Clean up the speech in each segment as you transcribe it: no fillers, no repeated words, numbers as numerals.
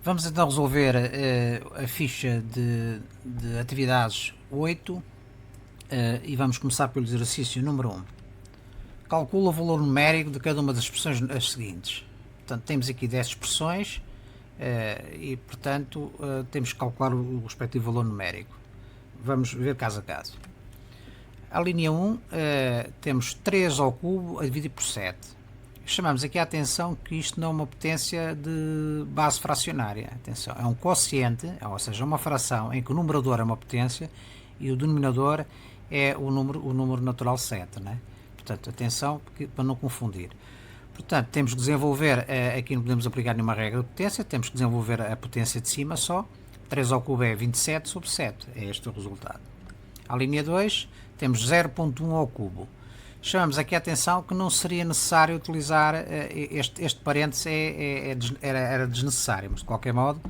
Vamos então resolver a ficha de atividades 8 e vamos começar pelo exercício número 1. Calcula o valor numérico de cada uma das expressões as seguintes. Portanto, temos aqui 10 expressões e, portanto, temos que calcular o respectivo valor numérico. Vamos ver caso a caso. A linha 1 temos 3 ao cubo a dividir por 7. Chamamos aqui a atenção que isto não é uma potência de base fracionária. Atenção, é um quociente, ou seja, uma fração em que o numerador é uma potência e o denominador é o número natural 7. Né? Portanto, atenção para não confundir. Portanto, temos que desenvolver, aqui não podemos aplicar nenhuma regra de potência, temos que desenvolver a potência de cima só. 3 ao cubo é 27 sobre 7, é este o resultado. A linha 2, temos 0.1 ao cubo. Chamamos aqui a atenção que não seria necessário utilizar este parênteses, era desnecessário, mas de qualquer modo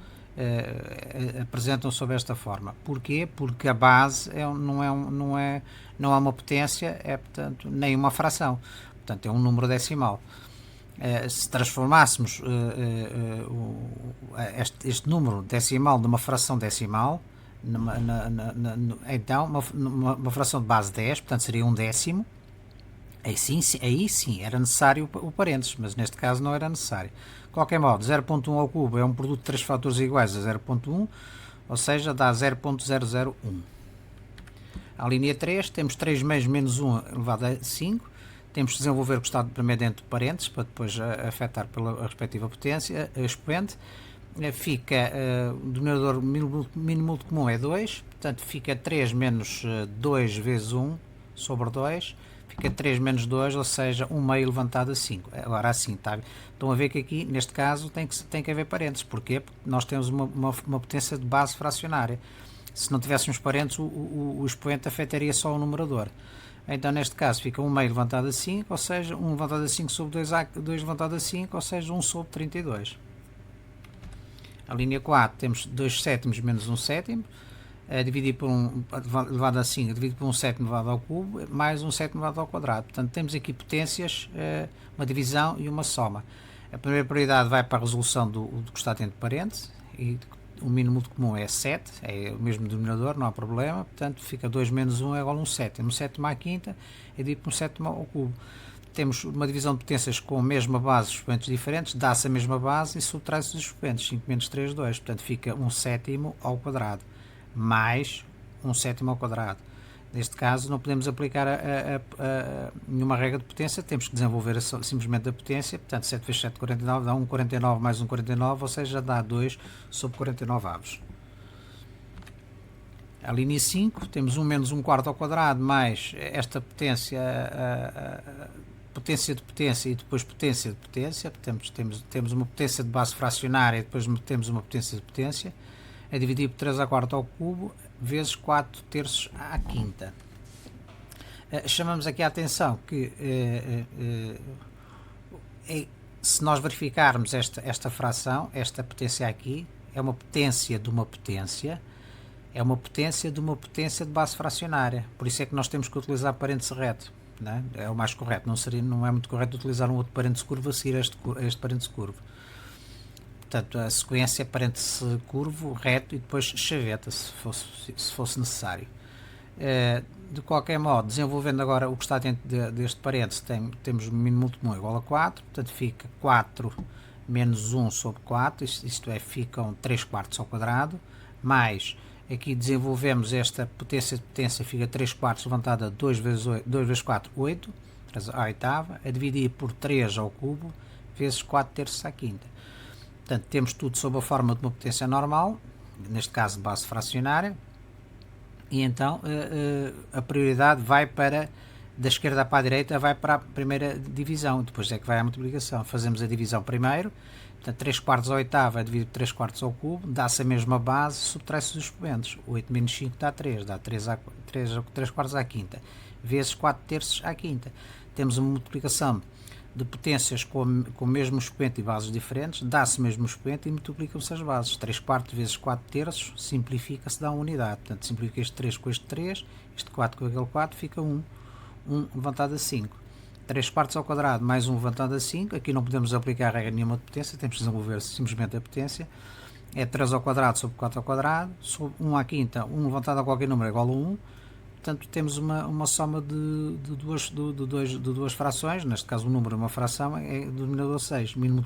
apresentam sob esta forma. Porquê? Porque a base não é uma potência, é portanto nem uma fração, portanto é um número decimal. Se transformássemos este número decimal numa fração decimal, então uma fração de base 10, portanto seria um décimo. Aí sim era necessário o parênteses, mas neste caso não era necessário. De qualquer modo, 0.1 ao cubo é um produto de 3 fatores iguais a 0.1, ou seja, dá 0.001. A linha 3, temos 3 meios menos 1 elevado a 5. Temos que desenvolver o que está primeiro dentro de parênteses, para depois afetar pela respectiva potência, expoente. Fica, o denominador mínimo comum é 2, portanto fica 3 menos 2 vezes 1 sobre 2. Fica 3 menos 2, ou seja, 1 meio levantado a 5. Agora assim, tá? Estão a ver que aqui, neste caso, tem que haver parênteses. Porquê? Porque nós temos uma potência de base fracionária. Se não tivéssemos parênteses, o expoente afetaria só o numerador. Então, neste caso, fica 1 meio levantado a 5, ou seja, 1 levantado a 5 sobre 2 levantado a 5, ou seja, 1 sobre 32. A linha 4, temos 2 sétimos menos 1 sétimo. Dividir por 1 elevado a 5, dividido por 1 sétimo elevado ao cubo, mais 1 sétimo elevado ao quadrado. Portanto, temos aqui potências, uma divisão e uma soma. A primeira prioridade vai para a resolução do que está dentro de parênteses, e o mínimo comum é 7, é o mesmo denominador, não há problema. Portanto, fica 2 menos 1 é igual a 1 sétimo. 1 sétimo à quinta é dividido por 1 sétimo ao cubo. Temos uma divisão de potências com a mesma base, expoentes diferentes, dá-se a mesma base e subtrai-se os expoentes, 5 menos 3, 2. Portanto, fica 1 sétimo ao quadrado mais 1 sétimo ao quadrado. Neste caso não podemos aplicar nenhuma regra de potência, temos que desenvolver simplesmente a potência. Portanto, 7 vezes 7, 49, dá 1 49 mais 1 49, ou seja, dá 2 sobre 49 avos. A linha 5, temos 1 menos 1 quarto ao quadrado, mais esta potência, potência de potência e depois potência de potência. Temos uma potência de base fracionária e depois temos uma potência de potência. É dividir por 3 à quarta ao cubo, vezes 4 terços à quinta. Chamamos aqui a atenção que se nós verificarmos esta fração, esta potência aqui, é uma potência de uma potência, é uma potência de uma potência de base fracionária. Por isso é que nós temos que utilizar parênteses reto. Né? É o mais correto, não é muito correto utilizar um outro parênteses curvo a seguir a este parênteses curvo. Portanto, a sequência é parêntese curvo, reto e depois chaveta, se fosse necessário. De qualquer modo, desenvolvendo agora o que está dentro deste parêntese, temos o mínimo comum igual a 4, portanto fica 4 menos 1 sobre 4, isto é, ficam 3 quartos ao quadrado, mais, aqui desenvolvemos esta potência de potência, fica 3 quartos levantada a 2 vezes 4, 8, à oitava, a dividir por 3 ao cubo, vezes 4 terços à quinta. Portanto, temos tudo sob a forma de uma potência normal, neste caso de base fracionária, e então a prioridade vai da esquerda para a direita, vai para a primeira divisão, depois é que vai à multiplicação. Fazemos a divisão primeiro, portanto 3 quartos à oitava é dividido por 3 quartos ao cubo, dá-se a mesma base, subtrai-se os expoentes. 8 menos 5 dá 3, dá 3 quartos à quinta, vezes 4 terços à quinta. Temos uma multiplicação de potências com o mesmo expoente e bases diferentes, dá-se o mesmo expoente e multiplicam-se as bases. 3 quartos vezes 4 terços, simplifica-se, dá uma unidade. Portanto, simplifica este 3 com este 3, este 4 com aquele 4, fica 1. 1 levantado a 5. 3 quartos ao quadrado mais 1 levantado a 5. Aqui não podemos aplicar regra nenhuma de potência, temos que desenvolver simplesmente a potência. é 3 ao quadrado sobre 4 ao quadrado, sobre 1 à quinta, 1 levantado a qualquer número é igual a 1, portanto temos uma soma de duas frações, neste caso o número é uma fração, é do denominador 6, mínimo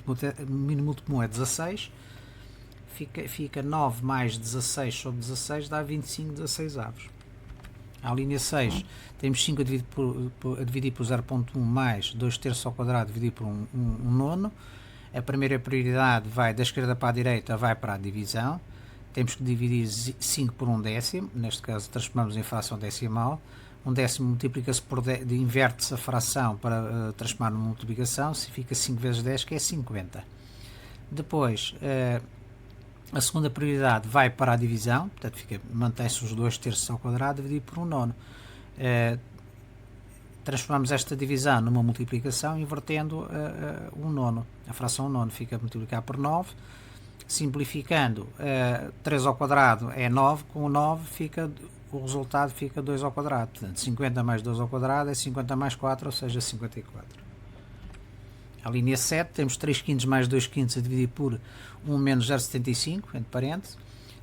comum é 16, fica 9 mais 16 sobre 16 dá 25 16avos. À linha 6 temos 5 a dividir por 0.1 mais 2 terços ao quadrado dividido por 1 nono. A primeira prioridade vai da esquerda para a direita, vai para a divisão. Temos que dividir 5 por 1 décimo, neste caso transformamos em fração decimal. 1 décimo multiplica-se por inverte-se a fração para transformar numa multiplicação, se fica 5 vezes 10 que é 50. Depois a segunda prioridade vai para a divisão, portanto mantém-se os 2 terços ao quadrado dividido por 1 nono. Transformamos esta divisão numa multiplicação invertendo um nono. A fração 1 nono fica a multiplicar por 9. Simplificando, 3 ao quadrado é 9, com o 9 o resultado fica 2 ao quadrado. Portanto, 50 mais 2 ao quadrado é 50 mais 4, ou seja, 54. A linha 7, temos 3 quintos mais 2 quintos a dividir por 1 menos 0,75, entre parênteses.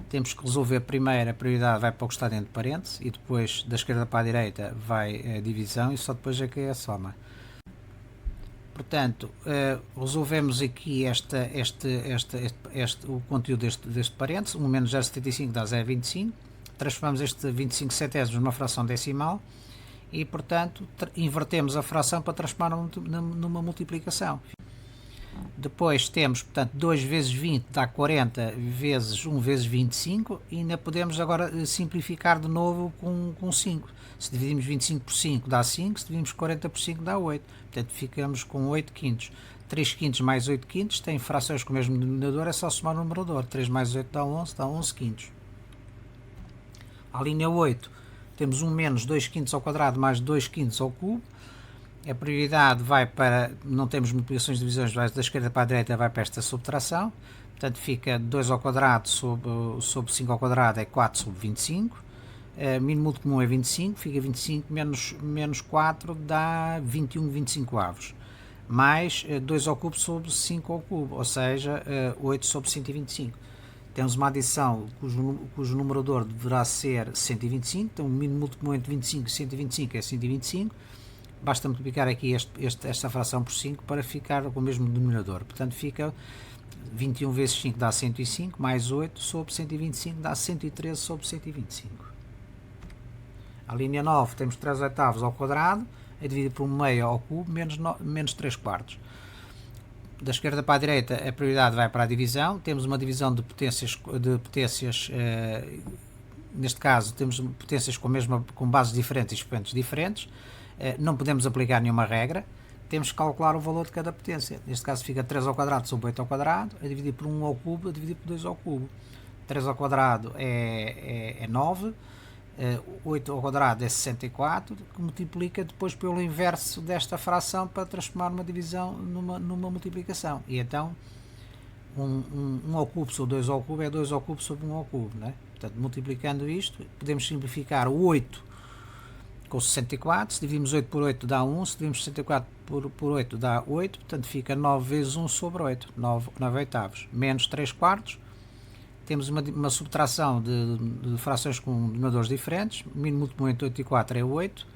Temos que resolver primeiro, a prioridade vai para o que está dentro de parênteses, e depois da esquerda para a direita vai a divisão, e só depois é que é a soma. Portanto, resolvemos aqui o conteúdo deste parênteses, 1 menos 0,75 dá 0,25, transformamos este 25 centésimos numa fração decimal, e portanto invertemos a fração para transformar numa multiplicação. Depois temos, portanto, 2 vezes 20 dá 40 vezes 1 vezes 25, e ainda podemos agora simplificar de novo com 5. Se dividimos 25 por 5 dá 5, se dividimos 40 por 5 dá 8. Portanto, ficamos com 8 quintos. 3 quintos mais 8 quintos tem frações com o mesmo denominador, é só somar o numerador. 3 mais 8 dá 11 quintos. À linha 8 temos 1 menos 2 quintos ao quadrado mais 2 quintos ao cubo. A prioridade vai para, não temos multiplicações de divisões, vai da esquerda para a direita, vai para esta subtração. Portanto, fica 2 ao quadrado sobre 5 ao quadrado é 4 sobre 25. Mínimo comum é 25, fica 25 menos 4 dá 21 25avos. Mais 2 ao cubo sobre 5 ao cubo, ou seja, 8 sobre 125. Temos uma adição cujo numerador deverá ser 125, então o mínimo comum entre 25 e 125 é 125. Basta multiplicar aqui esta fração por 5 para ficar com o mesmo denominador. Portanto, fica 21 vezes 5 dá 105, mais 8 sobre 125 dá 113 sobre 125. A linha 9 temos 3 oitavos ao quadrado, é dividido por 1 meio ao cubo, menos 3 quartos. Da esquerda para a direita, a prioridade vai para a divisão. Temos uma divisão de potências neste caso, temos potências com bases diferentes e expoentes diferentes. Não podemos aplicar nenhuma regra, temos que calcular o valor de cada potência. Neste caso fica 3 ao quadrado sobre 8 ao quadrado, a dividir por 1 ao cubo, a dividir por 2 ao cubo. 3 ao quadrado é 9, 8 ao quadrado é 64, que multiplica depois pelo inverso desta fração para transformar uma divisão numa multiplicação. E então 1 ao cubo sobre 2 ao cubo é 2 ao cubo sobre 1 ao cubo. Não é? Portanto, multiplicando isto, podemos simplificar o 8 com 64, se dividimos 8 por 8 dá 1, se dividimos 64 por 8 dá 8, portanto fica 9 vezes 1 sobre 8, 9 oitavos, menos 3 quartos. Temos uma subtração de frações com denominadores diferentes, mínimo comum entre 8 e 4 é 8,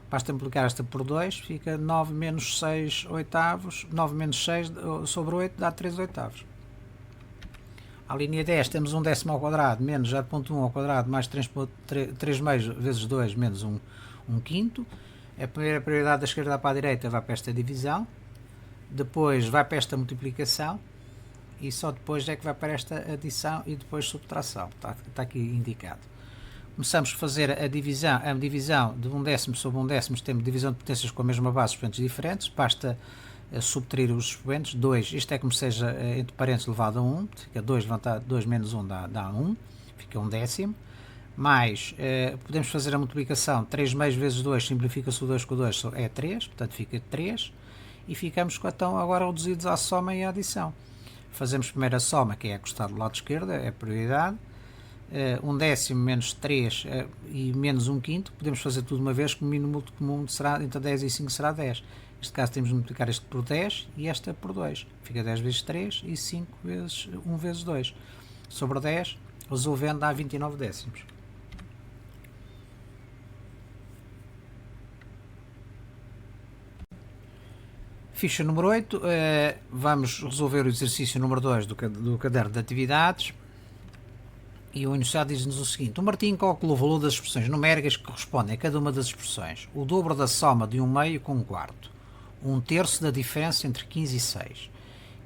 basta multiplicar esta por 2, fica 9 menos 6 oitavos, 9 menos 6 sobre 8 dá 3 oitavos. À linha 10 temos 1 décimo ao quadrado menos 0.1 ao quadrado mais 3 meios vezes 2 menos 1 quinto. A primeira prioridade da esquerda para a direita vai para esta divisão, depois vai para esta multiplicação e só depois é que vai para esta adição e depois subtração. Está aqui indicado. Começamos a fazer a divisão de 1 décimo sobre 1 décimo, temos divisão de potências com a mesma base, expoentes diferentes, basta subtrair os expoentes, 2, isto é como seja entre parênteses elevado a 1, fica 2 menos 1 dá 1, fica 1 décimo, mais, podemos fazer a multiplicação, 3 meios vezes 2, simplifica-se o 2 com o 2, é 3, portanto fica 3, e ficamos então agora reduzidos à soma e à adição. Fazemos primeiro a soma, que é a costada do lado esquerdo, é a prioridade, 1 décimo menos 3 e menos 1 quinto, podemos fazer tudo uma vez, que o mínimo comum será entre 10 e 5 será 10. Neste caso temos de multiplicar este por 10 e esta por 2. Fica 10 vezes 3 e 5 vezes 1 vezes 2. sobre 10, resolvendo dá 29 décimos. Ficha número 8, vamos resolver o exercício número 2 do caderno de atividades. E o enunciado diz-nos o seguinte: o Martim calcula o valor das expressões numéricas que correspondem a cada uma das expressões. O dobro da soma de 1/2 com 1/4. 1/3 da diferença entre 15 e 6.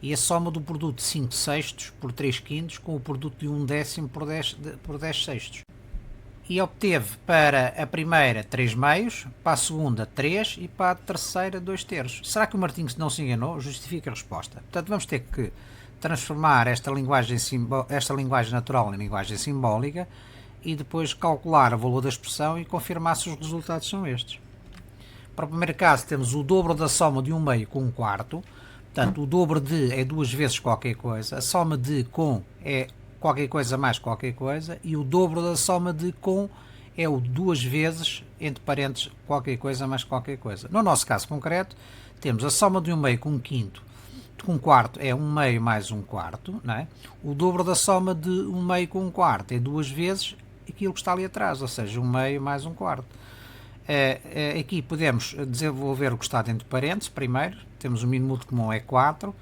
E a soma do produto de 5 sextos por 3 quintos com o produto de 1/10 por 10 sextos. E obteve para a primeira 3 meios, para a segunda 3 e para a terceira 2 terços. Será que o Martim não se enganou? Justifica a resposta. Portanto, vamos ter que transformar esta linguagem natural em linguagem simbólica e depois calcular o valor da expressão e confirmar se os resultados são estes. Para o primeiro caso temos o dobro da soma de 1/2 com 1/4. Portanto, o dobro de é 2 vezes qualquer coisa, a soma de com é qualquer coisa mais qualquer coisa, e o dobro da soma de com é o 2 vezes, entre parênteses, qualquer coisa mais qualquer coisa. No nosso caso concreto, temos a soma de 1/2 com 1/5, com 1/4 é 1/2 mais 1/4, não é? O dobro da soma de 1/2 com 1/4 é 2 vezes aquilo que está ali atrás, ou seja, 1/2 mais 1/4. Aqui podemos desenvolver o que está dentro de parênteses. Primeiro, temos o mínimo múltiplo comum é 4,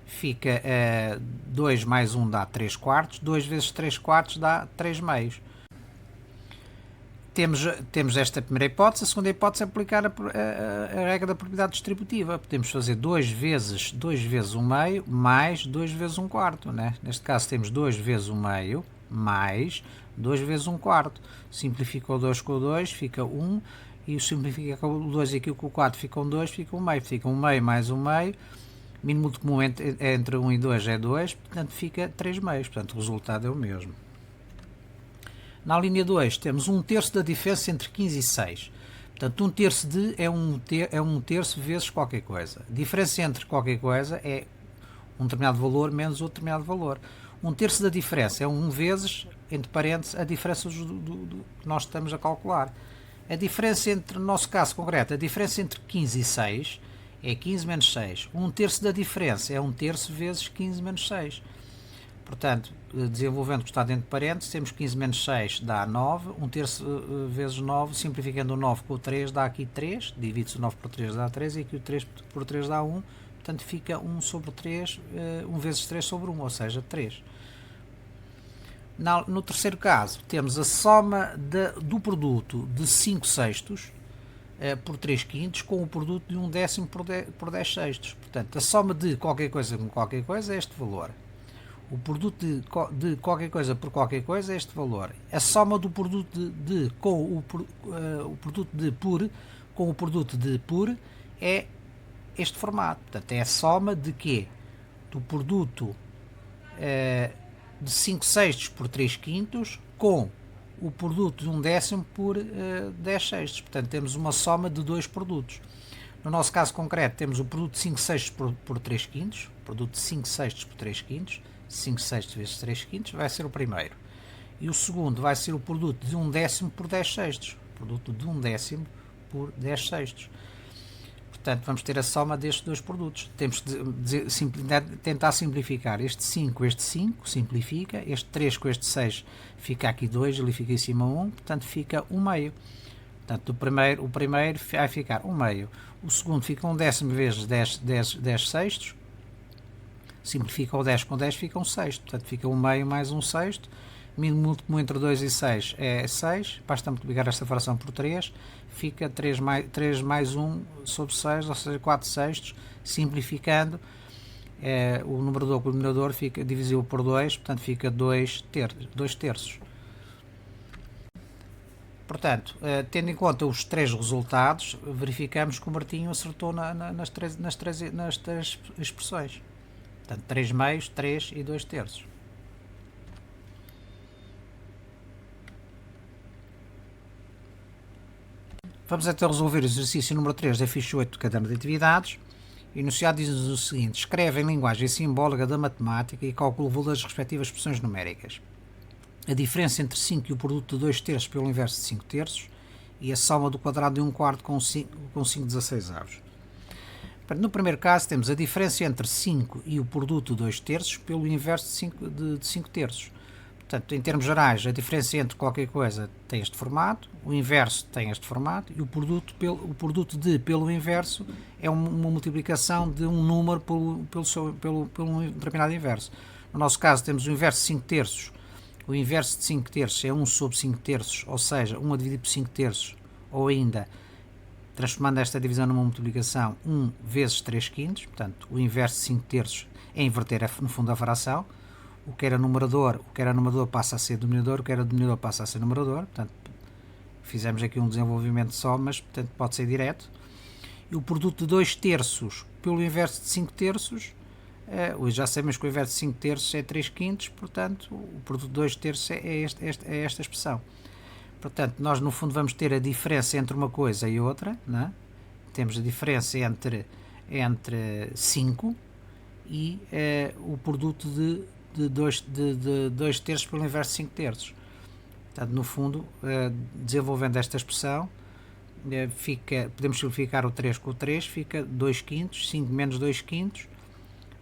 fica 2 mais 1 dá 3 quartos, 2 vezes 3 quartos dá 3 meios. Temos esta primeira hipótese. A segunda hipótese é aplicar a regra da propriedade distributiva. Podemos fazer 2 vezes 1/2 mais 2 vezes 1/4. Né? Neste caso temos 2 vezes 1/2 mais 2 vezes 1/4. Simplifica o 2 com o 2, fica 1. E simplifica o 2 aqui com o 4, fica um 2, fica 1/2. Fica 1/2 mais 1/2. Mínimo múltiplo comum entre 1 e 2 é 2, portanto fica 3 meios. Portanto o resultado é o mesmo. Na linha 2 temos 1/3 da diferença entre 15 e 6. Portanto, 1/3 de é 1/3 vezes qualquer coisa. A diferença entre qualquer coisa é um determinado valor menos outro determinado valor. 1/3 da diferença é 1 vezes, entre parênteses, a diferença do que nós estamos a calcular. A diferença entre, no nosso caso concreto, a diferença entre 15 e 6 é 15 menos 6. 1/3 da diferença é 1/3 vezes 15 menos 6. Portanto, desenvolvendo o que está dentro de parênteses, temos 15 menos 6 dá 9, 1/3 vezes 9, simplificando o 9 com o 3 dá aqui 3, divide-se o 9 por 3 dá 3 e aqui o 3 por 3 dá 1, portanto fica 1 sobre 3, 1 vezes 3 sobre 1, ou seja, 3. No terceiro caso, temos a soma do produto de 5 sextos por 3 quintos com o produto de 1/10 por 10 sextos. Portanto, a soma de qualquer coisa com qualquer coisa é este valor. O produto de qualquer coisa por qualquer coisa é este valor. A soma do produto com o produto de por com o produto de por é este formato. Portanto, é a soma de quê? Do produto de 5 sextos por 3 quintos com o produto de 1/10 por 10 sextos. Portanto, temos uma soma de dois produtos. No nosso caso concreto, temos o produto de 5 sextos por 3 quintos. Produto de 5 sextos por 3 quintos. 5 sextos vezes 3 quintos vai ser o primeiro. E o segundo vai ser o produto de 1/10 por 10 sextos. Produto de 1/10 por 10 sextos. Portanto, vamos ter a soma destes dois produtos. Temos que tentar simplificar. Este 5 com este 5, simplifica. Este 3 com este 6, fica aqui 2, ali fica em cima 1. Portanto, fica 1 meio. Portanto, o primeiro vai ficar 1 meio. O segundo fica 1/10 vezes 10 sextos. Simplifica o 10 com 10, fica 1 sexto. Portanto, fica 1 meio mais 1 sexto. Mínimo múltiplo entre 2 e 6 é 6. Basta multiplicar esta fração por 3. Fica 3 mais 1 sobre 6, ou seja, 4 sextos. Simplificando, o numerador com o denominador fica divisível por 2. Portanto, fica 2 terços. Portanto, tendo em conta os três resultados, verificamos que o Martinho acertou nas três expressões. Portanto, 3 meios, 3 e 2 terços. Vamos então resolver o exercício número 3 da ficha 8 do caderno de atividades. O enunciado diz-nos o seguinte: escreve em linguagem simbólica da matemática e calcula o valor das respectivas expressões numéricas. A diferença entre 5 e o produto de 2 terços pelo inverso de 5 terços e a soma do quadrado de 1/4 com 5/16. No primeiro caso temos a diferença entre 5 e o produto 2 terços pelo inverso de 5 terços. Portanto, em termos gerais, a diferença entre qualquer coisa tem este formato, o inverso tem este formato e o produto pelo inverso é uma multiplicação de um número pelo um determinado inverso. No nosso caso temos o inverso de 5 terços. O inverso de 5 terços é 1 sobre 5 terços, ou seja, 1 a dividir por 5 terços, ou ainda, transformando esta divisão numa multiplicação, 1 vezes 3 quintos. Portanto, o inverso de 5 terços é inverter, no fundo, a fração. O que era numerador passa a ser denominador, o que era denominador passa a ser numerador. Portanto, fizemos aqui um desenvolvimento só, mas portanto, pode ser direto. E o produto de 2 terços pelo inverso de 5 terços, já sabemos que o inverso de 5 terços é 3 quintos, portanto, o produto de 2 terços é esta expressão. Portanto, nós no fundo vamos ter a diferença entre uma coisa e outra, não é? Temos a diferença entre 5 e o produto de 2 terços pelo inverso de 5 terços. Portanto, no fundo, desenvolvendo esta expressão, podemos simplificar o 3 com o 3, fica 2 quintos, 5 menos 2 quintos,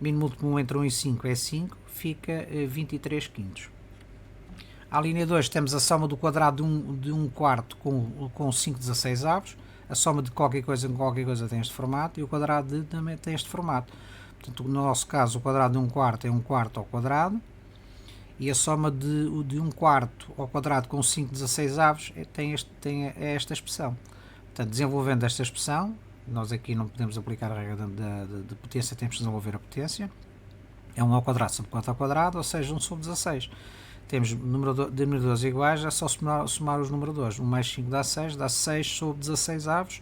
mínimo múltiplo entre 1 e 5 é 5, fica 23 quintos. À linha 2 temos a soma do quadrado de 1 quarto com 5 16avos, a soma de qualquer coisa com qualquer coisa tem este formato e o quadrado também tem este formato. Portanto, no nosso caso, o quadrado de 1 quarto é 1 quarto ao quadrado e a soma de 1 quarto ao quadrado com 5 16avos tem esta expressão. Portanto, desenvolvendo esta expressão, nós aqui não podemos aplicar a regra de potência, temos que desenvolver a potência. É 1 ao quadrado sobre 4 ao quadrado, ou seja, 1 sobre 16. Temos denominadores iguais, é só somar os numeradores. 1 mais 5 dá 6 sobre 16avos.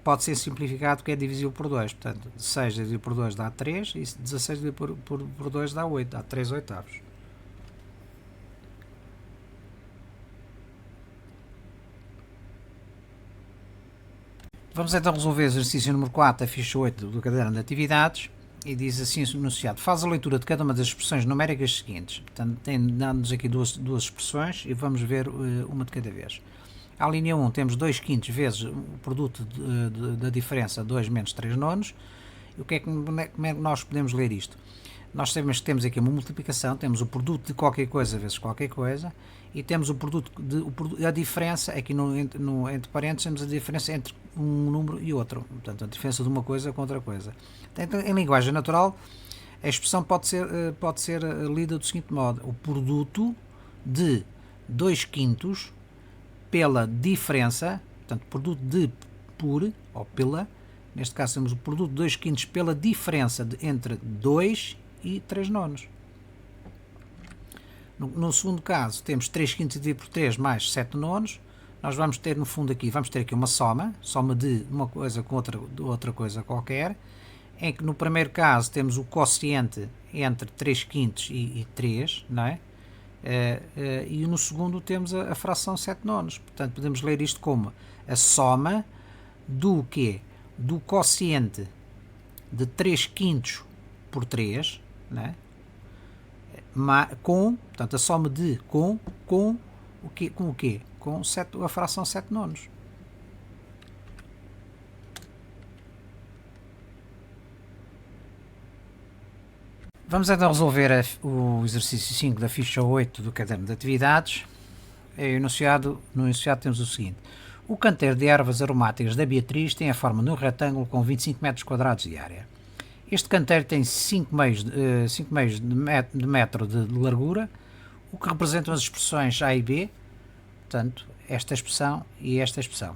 Pode ser simplificado que é divisível por 2. Portanto, 6 dividido por 2 dá 3 e 16 dividido por 2 dá 8, dá 3 oitavos. Vamos então resolver o exercício número 4 da ficha 8 do caderno de atividades. E diz assim o enunciado: faz a leitura de cada uma das expressões numéricas seguintes. Portanto, dando-nos aqui duas expressões e vamos ver uma de cada vez. À linha 1 temos 2 quintos vezes o produto da diferença 2 menos 3 nonos. E como é que nós podemos ler isto? Nós sabemos que temos aqui uma multiplicação, temos o produto de qualquer coisa vezes qualquer coisa e temos a diferença, aqui entre parênteses temos a diferença entre um número e outro, portanto a diferença de uma coisa com outra coisa. Então, em linguagem natural, a expressão pode ser lida do seguinte modo: o produto de 2 quintos pela diferença, portanto produto de por, ou pela, neste caso temos o produto de 2 quintos pela diferença entre 2 e 3 nonos. No segundo caso temos 3 quintos dividido por 3 mais 7 nonos. Nós vamos ter no fundo aqui, uma soma de uma coisa com outra coisa qualquer, em que no primeiro caso temos o quociente entre 3 quintos e 3, não é? E no segundo temos a fração 7 nonos. Portanto, podemos ler isto como a soma do quê? Do quociente de 3 quintos por 3, não é? Portanto, a soma de com o quê? Com a fração 7 nonos. Vamos então resolver o exercício 5 da ficha 8 do caderno de atividades. No enunciado temos o seguinte: o canteiro de ervas aromáticas da Beatriz tem a forma de um retângulo com 25 metros quadrados de área. Este canteiro tem 5 meios de metro de largura, o que representam as expressões A e B, portanto, esta expressão e esta expressão.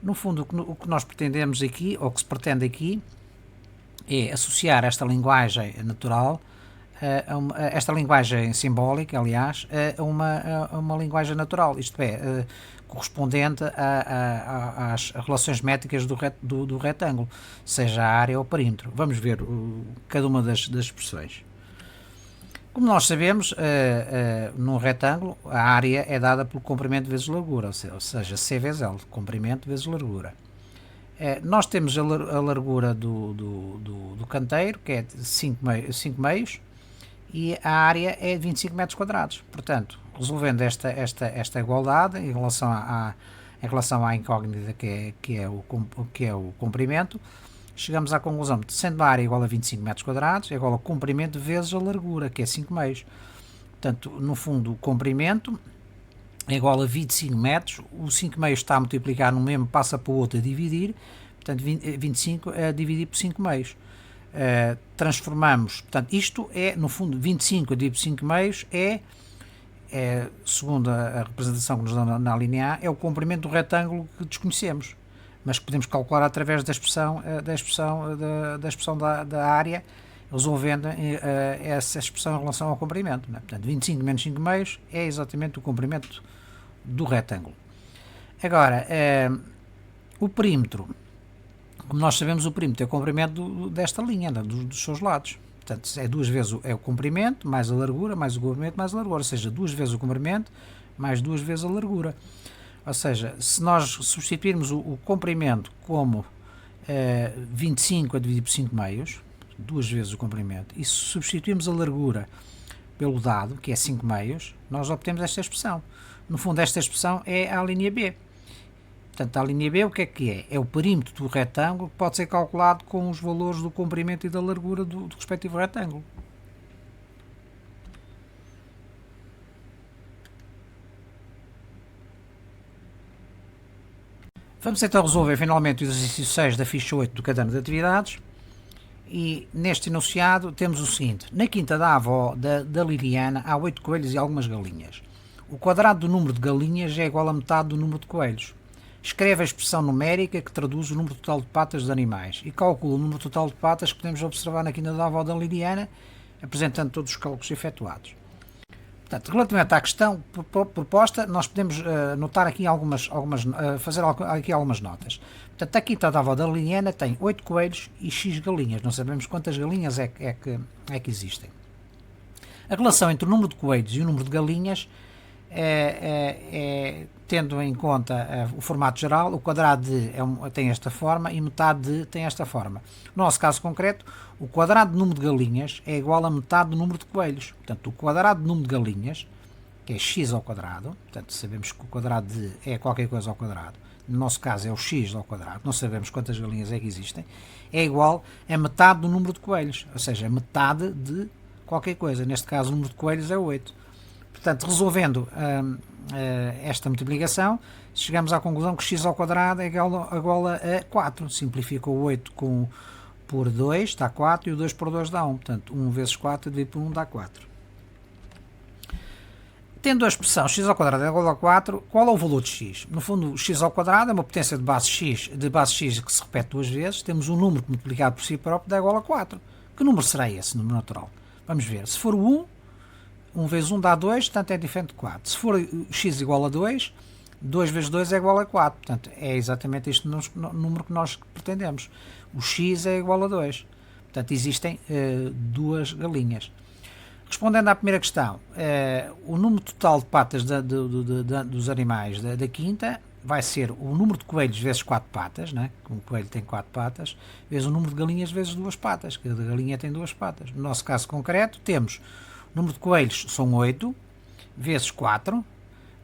No fundo, o que nós pretendemos aqui, ou que se pretende aqui, é associar esta linguagem natural, esta linguagem simbólica, aliás, a uma linguagem natural, isto é, correspondente às relações métricas do retângulo, seja a área ou o perímetro. Vamos ver cada uma das expressões. Como nós sabemos, num retângulo, a área é dada pelo comprimento vezes largura, ou seja, C vezes L, comprimento vezes largura. Nós temos a largura do canteiro, que é de 5 meios, e a área é 25 metros quadrados. Portanto, resolvendo esta igualdade em relação à incógnita que é o comprimento, chegamos à conclusão que, sendo a área igual a 25 metros quadrados, é igual ao comprimento vezes a largura, que é 5 meios. Portanto, no fundo, o comprimento é igual a 25 metros, o 5 meios está a multiplicar no mesmo, passa para o outro a dividir, portanto 25 a dividir por 5 meios. Transformamos, portanto isto é, no fundo, 25 a dividir por 5 meios segundo a representação que nos dá na linha A, é o comprimento do retângulo que desconhecemos, mas que podemos calcular através da expressão da área, resolvendo essa expressão em relação ao comprimento. Não é? Portanto, 25 menos 5 meios é exatamente o comprimento do retângulo. Agora, o perímetro, como nós sabemos, o perímetro é o comprimento desta linha, dos seus lados. Portanto, é duas vezes o comprimento, mais a largura, mais o comprimento, mais a largura. Ou seja, duas vezes o comprimento, mais duas vezes a largura. Ou seja, se nós substituirmos o comprimento como 25 a dividir por 5 meios, duas vezes o comprimento, e se substituirmos a largura pelo dado, que é 5 meios, nós obtemos esta expressão. No fundo, esta expressão é a linha B. Portanto, a linha B o que é? É o perímetro do retângulo que pode ser calculado com os valores do comprimento e da largura do respectivo retângulo. Vamos então resolver finalmente o exercício 6 da ficha 8 do caderno de atividades. E neste enunciado temos o seguinte: na quinta da avó da Liliana há 8 coelhos e algumas galinhas. O quadrado do número de galinhas é igual a metade do número de coelhos. Escreve a expressão numérica que traduz o número total de patas dos animais e calcula o número total de patas que podemos observar na quinta da avó da Liliana, apresentando todos os cálculos efetuados. Portanto, relativamente à questão proposta, nós podemos notar aqui fazer aqui algumas notas. Portanto, a quinta da avó da Liliana tem 8 coelhos e X galinhas. Não sabemos quantas galinhas é que existem. A relação entre o número de coelhos e o número de galinhas tendo em conta o formato geral, o quadrado de tem esta forma e metade de tem esta forma. No nosso caso concreto, o quadrado do número de galinhas é igual a metade do número de coelhos. Portanto, o quadrado do número de galinhas, que é x ao quadrado, portanto sabemos que o quadrado de é qualquer coisa ao quadrado, no nosso caso é o x ao quadrado, não sabemos quantas galinhas é que existem, é igual a metade do número de coelhos, ou seja, metade de qualquer coisa. Neste caso o número de coelhos é 8. Portanto, resolvendo esta multiplicação, chegamos à conclusão que x ao quadrado é igual a 4. Simplifica o 8 por 2 dá 4 e o 2 por 2 dá 1. Portanto, 1 vezes 4 dividido por 1 dá 4. Tendo a expressão x ao quadrado é igual a 4, qual é o valor de x? No fundo, x ao quadrado é uma potência de base x que se repete duas vezes. Temos um número que multiplicado por si próprio dá igual a 4. Que número será esse, número natural? Vamos ver. Se for o 1, 1 vezes 1 dá 2, portanto é diferente de 4. Se for x igual a 2, 2 vezes 2 é igual a 4. Portanto, é exatamente este número que nós pretendemos. O x é igual a 2. Portanto, existem duas galinhas. Respondendo à primeira questão, o número total de patas dos animais da quinta vai ser o número de coelhos vezes 4 patas, né? Como o coelho tem 4 patas, vezes o número de galinhas vezes 2 patas. Cada galinha tem 2 patas. No nosso caso concreto, temos o número de coelhos são 8, vezes 4.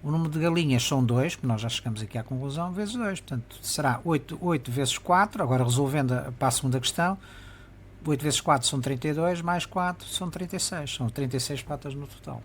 O número de galinhas são 2, que nós já chegamos aqui à conclusão, vezes 2. Portanto, será 8 vezes 4. Agora, resolvendo para a segunda questão, 8 vezes 4 são 32, mais 4 são 36. São 36 patas no total.